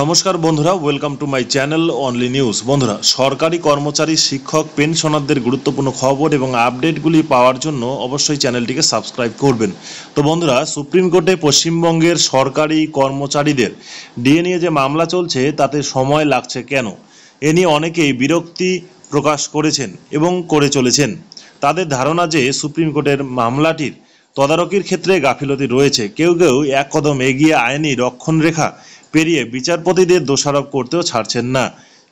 নমস্কার বন্ধুরা, welcome to my channel only news. বন্ধুরা, সরকারি কর্মচারী, শিক্ষক, পেনশনারদের গুরুত্বপূর্ণ খবর এবং আপডেটগুলি পাওয়ার জন্য অবশ্যই চ্যানেলটিকে সাবস্ক্রাইব করবেন। তো বন্ধুরা, সুপ্রিম কোর্টে পশ্চিমবঙ্গের সরকারি কর্মচারীদের ডিএ নিয়ে যে মামলা চলছে তাতে সময় লাগছে কেন, এ নিয়ে অনেকেই বিরক্তি প্রকাশ করেছেন এবং করে চলেছেন। তাদের ধারণা যে সুপ্রিম কোর্টের মামলাটির তদারকির ক্ষেত্রে গাফিলতি রয়েছে। কেউ কেউ এক কদম এগিয়ে আইনি রক্ষণরেখা পেরিয়ে বিচারপতিদের দোষারোপ করতেও ছাড়ছেন না।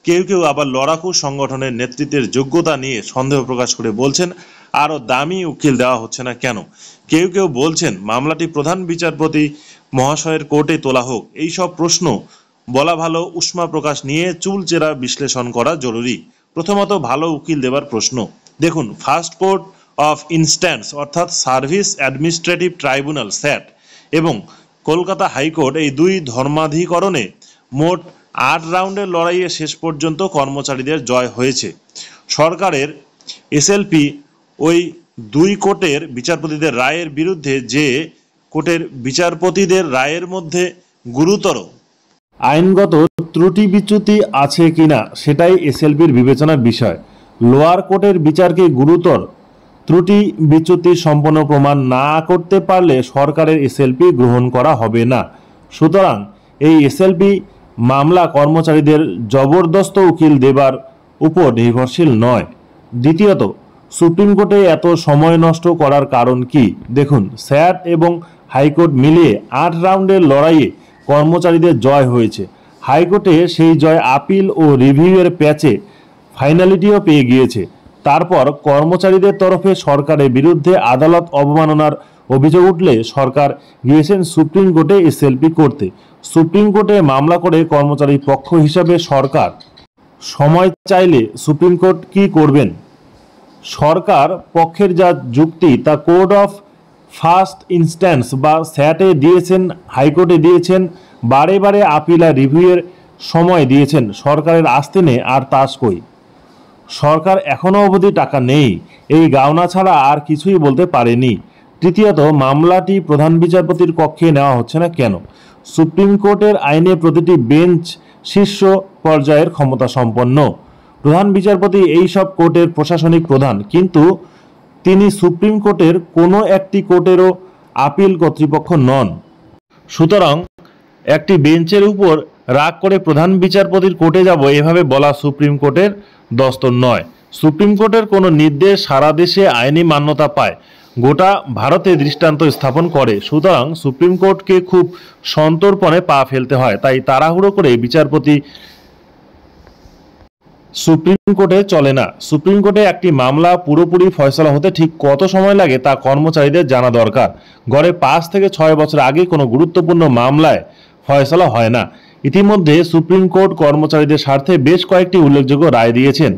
কেউ কেউ আবার লড়াকু সংগঠনের নেতৃত্বের যোগ্যতা নিয়ে সন্দেহ প্রকাশ করে বলছেন আরও দামি উকিল দেওয়া হচ্ছে না কেন। কেউ কেউ বলছেন মামলাটি প্রধান বিচারপতি মহাশয়ের কোর্টে তোলা হোক। এই সব প্রশ্ন বলা ভালো, উষ্মা প্রকাশ নিয়ে চুলচেরা বিশ্লেষণ করা জরুরি। প্রথমত, ভালো উকিল দেবার প্রশ্ন। দেখুন, ফার্স্ট কোর্ট অফ ইনস্ট্যান্স অর্থাৎ সার্ভিস অ্যাডমিনিস্ট্রেটিভ ট্রাইব্যুনাল স্যাট এবং কলকাতা হাইকোর্ট, এই দুই ধর্মাধিকরণে মোট ৮ রাউন্ডের লড়াইয়ে শেষ পর্যন্ত কর্মচারীদের জয় হয়েছে। সরকারের এসএলপি ওই দুই কোর্টের বিচারপতিদের রায়ের বিরুদ্ধে যে কোর্টের বিচারপতিদের রায়ের মধ্যে গুরুতর আইনগত ত্রুটি বিচ্যুতি আছে কিনা সেটাই এসএলপির বিবেচনার বিষয়। লোয়ার কোর্টের বিচারকে গুরুতর ত্রুটি বিচ্যুতি সম্পন্ন প্রমাণ না করতে পারলে সরকারের এসএলপি গ্রহণ করা হবে না। সুতরাং এই এসএলপি মামলা কর্মচারীদের জবরদস্ত উকিল দেবার উপর নির্ভরশীল নয়। দ্বিতীয়ত, সুপ্রিম কোর্টে এত সময় নষ্ট করার কারণ কি? দেখুন, স্যাট এবং হাইকোর্ট মিলিয়ে ৮ রাউন্ডের লড়াইয়ে কর্মচারীদের জয় হয়েছে। হাইকোর্টে সেই জয় আপিল ও রিভিউয়ের প্যাচে ফাইনালিটিও পেয়ে গিয়েছে। তারপর কর্মচারীদের তরফে সরকারের বিরুদ্ধে আদালত অবমাননার অভিযোগ উঠলে সরকার গিয়েছেন সুপ্রিম কোর্টে এসএলপি করতে। সুপ্রিম কোর্টে মামলা করে কর্মচারী পক্ষ হিসাবে সরকার সময় চাইলে সুপ্রিম কোর্ট কি করবেন? সরকার পক্ষের যা যুক্তি তা কোর্ট অফ ফার্স্ট ইনস্ট্যান্স বা স্যাটে দিয়েছেন, হাইকোর্টে দিয়েছেন, বারে বারে আপিল আর রিভিউয়ের সময় দিয়েছেন। সরকারের আস্তেনে আর তাস কই? সরকার এখনও অবধি টাকা নেই, এই গাওনা ছাড়া আর কিছুই বলতে পারেনি। তৃতীয়ত, মামলাটি প্রধান বিচারপতির কক্ষে নেওয়া হচ্ছে না কেন? সুপ্রিম কোর্টের আইনে প্রতিটি বেঞ্চ শীর্ষ পর্যায়ের ক্ষমতা সম্পন্ন। প্রধান বিচারপতি এই সব কোর্টের প্রশাসনিক প্রধান, কিন্তু তিনি সুপ্রিম কোর্টের কোনো একটি কোর্টেরও আপিল কর্তৃপক্ষ নন। সুতরাং একটি বেঞ্চের উপর রাগ করে প্রধান বিচারপতির কোর্টে যাব, এভাবে বলা সুপ্রিম কোর্টের দস্তর নয়। সুপ্রিম কোর্টের কোনো নির্দেশ সারা দেশে আইনি মান্যতা পায়, গোটা ভারতে দৃষ্টান্ত স্থাপন করে। সুতরাং সুপ্রিম কোর্টকে খুব সন্তর্পণে পা ফেলতে হয়। তাই তাড়াহুড়ো করে বিচারপতি সুপ্রিম কোর্টে চলে না। সুপ্রিম কোর্টে একটি মামলা পুরোপুরি ফয়সলা হতে ঠিক কত সময় লাগে তা কর্মচারীদের জানা দরকার। গড়ে ৫ থেকে ৬ বছর আগে কোনো গুরুত্বপূর্ণ মামলায় ফয়সলা হয় না। ইতিমধ্যে সুপ্রিম কোর্ট কর্মচারীদের স্বার্থে বেশ কয়েকটি উল্লেখযোগ্য রায় দিয়েছেন।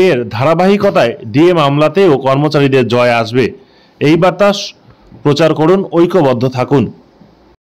এর ধারাবাহিকতায় ডিএ মামলাতেও কর্মচারীদের জয় আসবে। এই বার্তা প্রচার করুন, ঐক্যবদ্ধ থাকুন।